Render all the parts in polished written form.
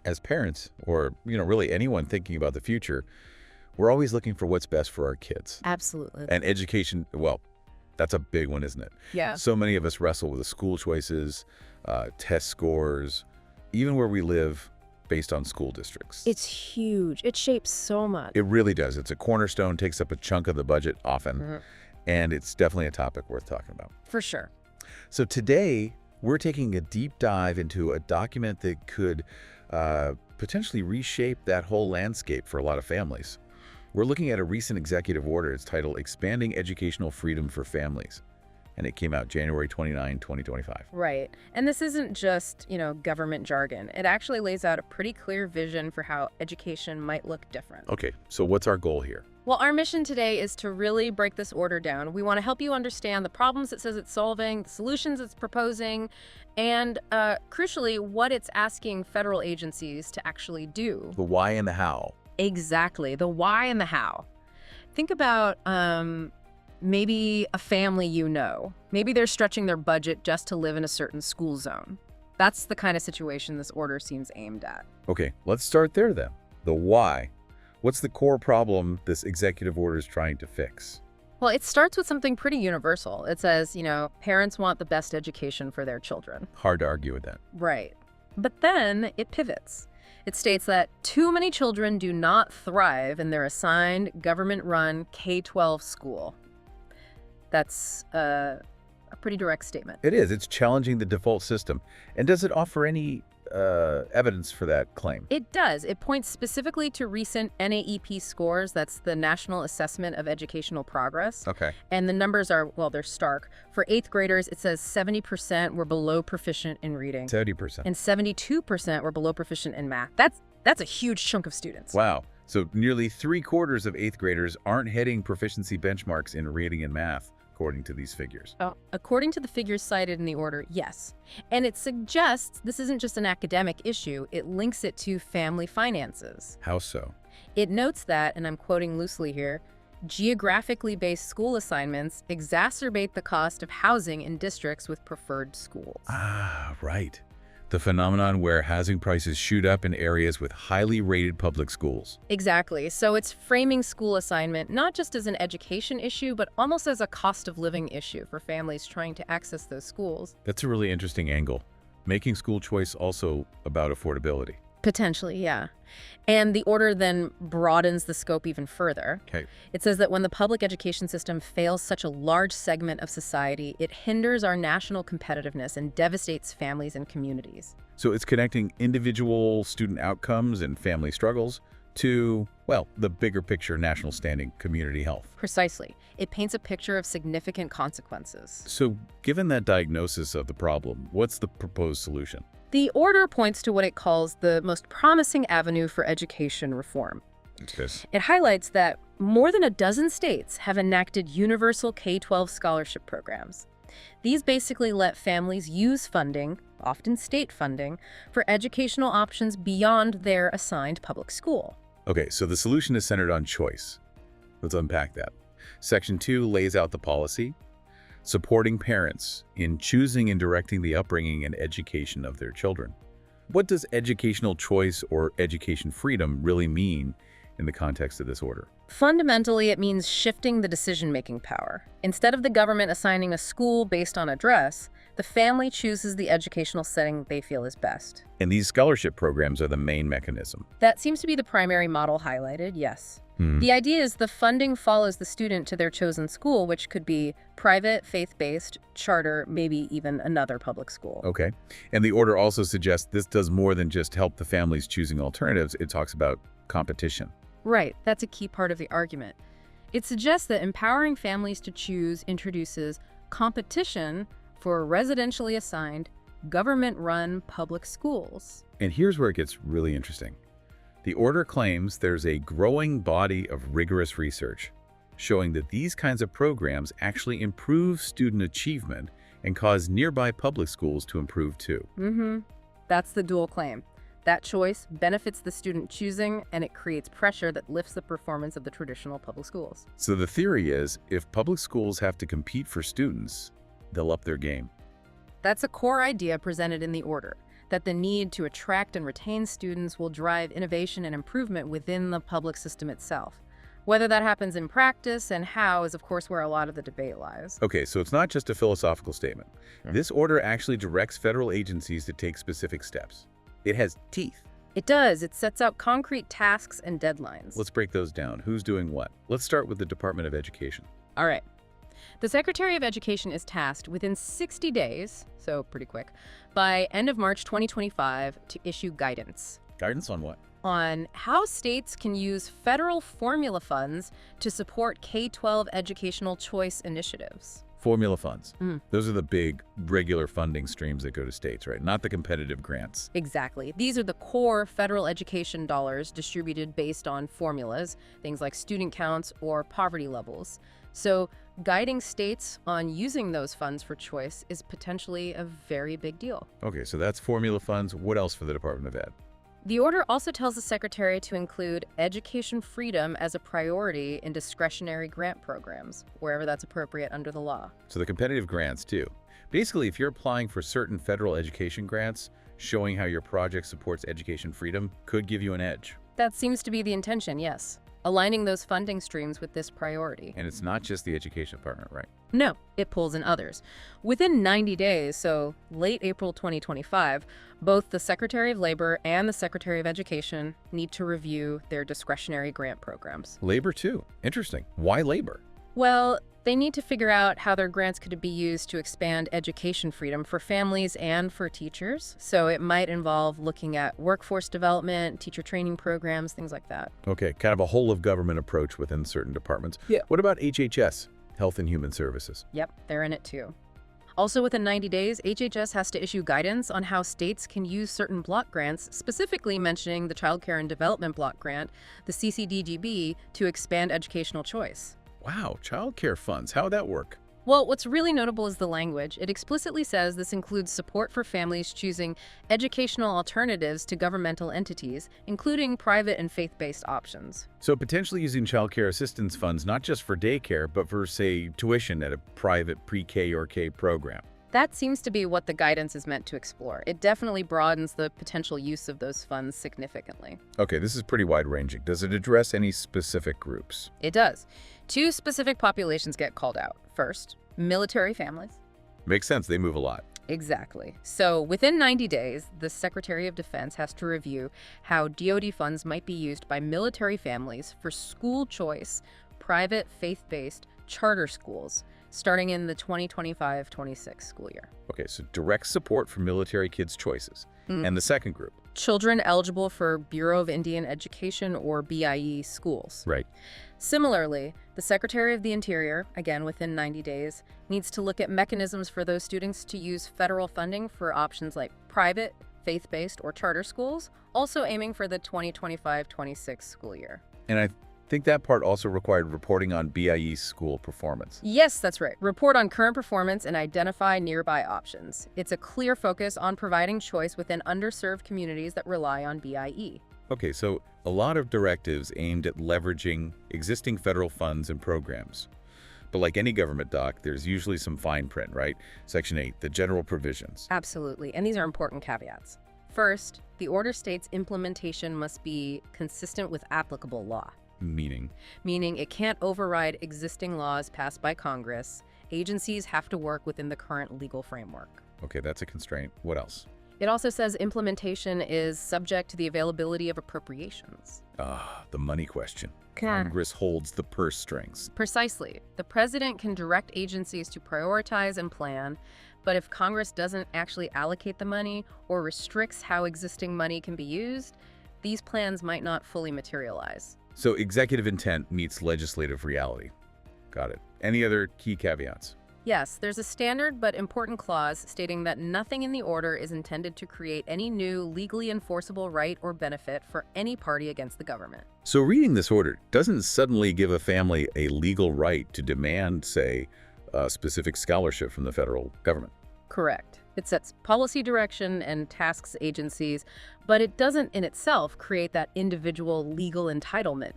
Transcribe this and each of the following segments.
As parents, or, really anyone thinking about the future, we're always looking for what's best for our kids. Absolutely. And education, well, that's a big one, isn't it? Yeah. So many of us wrestle with the school choices, test scores, even where we live based on school districts. It's huge. It shapes so much. It really does. It's a cornerstone, takes up a chunk of the budget often, and it's definitely a topic worth talking about. For sure. So today, we're taking a deep dive into a document that could potentially reshape that whole landscape for a lot of families. We're looking at a recent executive order. It's titled Expanding Educational Freedom for Families, and it came out January 29, 2025. Right. And this isn't just, government jargon. It actually lays out a pretty clear vision for how education might look different. Okay, so what's our goal here? Well, our mission today is to really break this order down. We want to help you understand the problems it says it's solving, the solutions it's proposing, and crucially, what it's asking federal agencies to actually do. The why and the how. Exactly. The why and the how. Think about maybe a family Maybe they're stretching their budget just to live in a certain school zone. That's the kind of situation this order seems aimed at. Okay, let's start there then. The why. What's the core problem this executive order is trying to fix? Well, it starts with something pretty universal. It says, parents want the best education for their children. Hard to argue with that. Right. But then it pivots. It states that too many children do not thrive in their assigned government-run K-12 school. That's a pretty direct statement. It is. It's challenging the default system. And does it offer any evidence for that claim? It does. It points specifically to recent NAEP scores. That's the National Assessment of Educational Progress. Okay. And the numbers are, they're stark. For 8th graders, it says 70% were below proficient in reading. 70%. And 72% were below proficient in math. That's a huge chunk of students. Wow. So nearly 3/4 of 8th graders aren't hitting proficiency benchmarks in reading and math, according to these figures. According to the figures cited in the order, yes. And it suggests this isn't just an academic issue, it links it to family finances. How so? It notes that, and I'm quoting loosely here, geographically based school assignments exacerbate the cost of housing in districts with preferred schools. Ah, right. The phenomenon where housing prices shoot up in areas with highly rated public schools. Exactly. So it's framing school assignment not just as an education issue, but almost as a cost of living issue for families trying to access those schools. That's a really interesting angle. Making school choice also about affordability. Potentially, yeah. And the order then broadens the scope even further. Okay. It says that when the public education system fails such a large segment of society, it hinders our national competitiveness and devastates families and communities. So it's connecting individual student outcomes and family struggles to, the bigger picture national standing, community health. Precisely. It paints a picture of significant consequences. So given that diagnosis of the problem, what's the proposed solution? The order points to what it calls the most promising avenue for education reform. Yes. It highlights that more than a dozen states have enacted universal K-12 scholarship programs. These basically let families use funding, often state funding, for educational options beyond their assigned public school. Okay, so the solution is centered on choice. Let's unpack that. Section 2 lays out the policy, supporting parents in choosing and directing the upbringing and education of their children. What does educational choice or education freedom really mean in the context of this order? Fundamentally, it means shifting the decision-making power. Instead of the government assigning a school based on address, the family chooses the educational setting they feel is best. And these scholarship programs are the main mechanism. That seems to be the primary model highlighted, yes. The idea is the funding follows the student to their chosen school, which could be private, faith-based, charter, maybe even another public school. Okay. And the order also suggests this does more than just help the families choosing alternatives. It talks about competition. Right. That's a key part of the argument. It suggests that empowering families to choose introduces competition for residentially assigned, government-run public schools. And here's where it gets really interesting. The order claims there's a growing body of rigorous research showing that these kinds of programs actually improve student achievement and cause nearby public schools to improve too. That's the dual claim. That choice benefits the student choosing, and it creates pressure that lifts the performance of the traditional public schools. So the theory is, if public schools have to compete for students, they'll up their game. That's a core idea presented in the order. that the need to attract and retain students will drive innovation and improvement within the public system itself. Whether that happens in practice and how is, of course, where a lot of the debate lies. Okay, so it's not just a philosophical statement. This order actually directs federal agencies to take specific steps. It has teeth. It does. It sets out concrete tasks and deadlines. Let's break those down. Who's doing what? Let's start with the Department of Education. All right. The Secretary of Education is tasked within 60 days, so pretty quick, by end of March 2025 to issue guidance. Guidance on what? On how states can use federal formula funds to support K-12 educational choice initiatives. Formula funds. Those are the big, regular funding streams that go to states, right? Not the competitive grants. Exactly. These are the core federal education dollars distributed based on formulas, things like student counts or poverty levels. So guiding states on using those funds for choice is potentially a very big deal. Okay, so that's formula funds. What else for the Department of Ed? The order also tells the Secretary to include education freedom as a priority in discretionary grant programs, wherever that's appropriate under the law. So the competitive grants, too. Basically, if you're applying for certain federal education grants, showing how your project supports education freedom could give you an edge. That seems to be the intention, yes. Aligning those funding streams with this priority. And it's not just the Education Department, right? No, it pulls in others. Within 90 days, so late April 2025, both the Secretary of Labor and the Secretary of Education need to review their discretionary grant programs. Labor, too. Interesting. Why labor? Well, they need to figure out how their grants could be used to expand education freedom for families and for teachers. So it might involve looking at workforce development, teacher training programs, things like that. Okay, kind of a whole-of-government approach within certain departments. Yeah. What about HHS, Health and Human Services? Yep, they're in it too. Also within 90 days, HHS has to issue guidance on how states can use certain block grants, specifically mentioning the Child Care and Development Block Grant, the CCDGB, to expand educational choice. Wow, child care funds. How'd that work? Well, what's really notable is the language. It explicitly says this includes support for families choosing educational alternatives to governmental entities, including private and faith-based options. So potentially using child care assistance funds not just for daycare, but for, say, tuition at a private pre-K or K program. That seems to be what the guidance is meant to explore. It definitely broadens the potential use of those funds significantly. Okay, this is pretty wide-ranging. Does it address any specific groups? It does. Two specific populations get called out. First, military families. Makes sense. They move a lot. Exactly. So within 90 days, the Secretary of Defense has to review how DoD funds might be used by military families for school choice, private faith-based charter schools, starting in the 2025-26 school year. Okay, so direct support for military kids' choices. And the second group? Children eligible for Bureau of Indian Education or BIE schools. Right. Similarly, the Secretary of the Interior, again within 90 days, needs to look at mechanisms for those students to use federal funding for options like private, faith-based, or charter schools, also aiming for the 2025-26 school year. And I think that part also required reporting on BIE school performance. Yes, that's right. Report on current performance and identify nearby options. It's a clear focus on providing choice within underserved communities that rely on BIE. Okay, so a lot of directives aimed at leveraging existing federal funds and programs. But like any government doc, there's usually some fine print, right? Section 8, the general provisions. Absolutely, and these are important caveats. First, the order states implementation must be consistent with applicable law. Meaning? Meaning it can't override existing laws passed by Congress. Agencies have to work within the current legal framework. Okay, that's a constraint. What else? It also says implementation is subject to the availability of appropriations. The money question. Congress holds the purse strings. Precisely. The president can direct agencies to prioritize and plan, but if Congress doesn't actually allocate the money or restricts how existing money can be used, these plans might not fully materialize. So executive intent meets legislative reality. Got it. Any other key caveats? Yes, there's a standard but important clause stating that nothing in the order is intended to create any new legally enforceable right or benefit for any party against the government. So reading this order doesn't suddenly give a family a legal right to demand, say, a specific scholarship from the federal government. Correct. It sets policy direction and tasks agencies, but it doesn't in itself create that individual legal entitlement.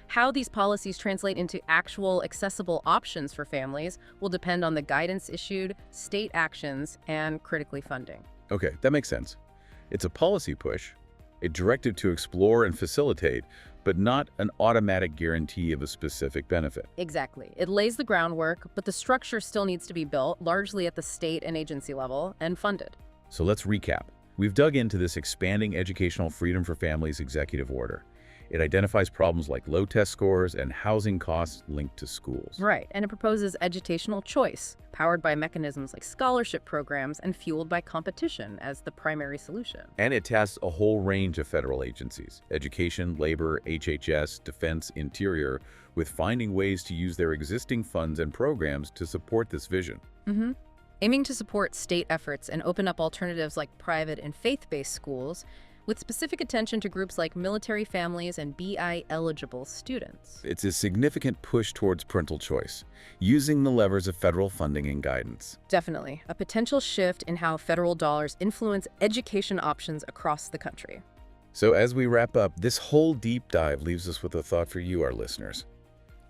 How these policies translate into actual accessible options for families will depend on the guidance issued, state actions, and critically funding. Okay, that makes sense. It's a policy push, a directive to explore and facilitate, but not an automatic guarantee of a specific benefit. Exactly. It lays the groundwork, but the structure still needs to be built, largely at the state and agency level, and funded. So let's recap. We've dug into this expanding educational freedom for families executive order. It identifies problems like low test scores and housing costs linked to schools. Right, and it proposes educational choice, powered by mechanisms like scholarship programs and fueled by competition as the primary solution. And it tasks a whole range of federal agencies, education, labor, HHS, defense, interior, with finding ways to use their existing funds and programs to support this vision. Aiming to support state efforts and open up alternatives like private and faith-based schools, with specific attention to groups like military families and BI-eligible students. It's a significant push towards parental choice, using the levers of federal funding and guidance. Definitely, a potential shift in how federal dollars influence education options across the country. So as we wrap up, this whole deep dive leaves us with a thought for you, our listeners.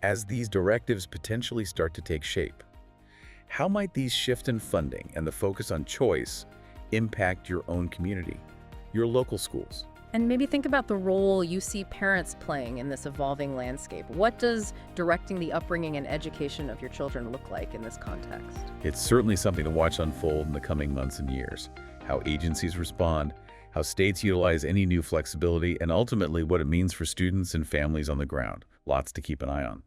As these directives potentially start to take shape, how might these shift in funding and the focus on choice impact your own community, your local schools? And maybe think about the role you see parents playing in this evolving landscape. What does directing the upbringing and education of your children look like in this context? It's certainly something to watch unfold in the coming months and years. How agencies respond, how states utilize any new flexibility, and ultimately what it means for students and families on the ground. Lots to keep an eye on.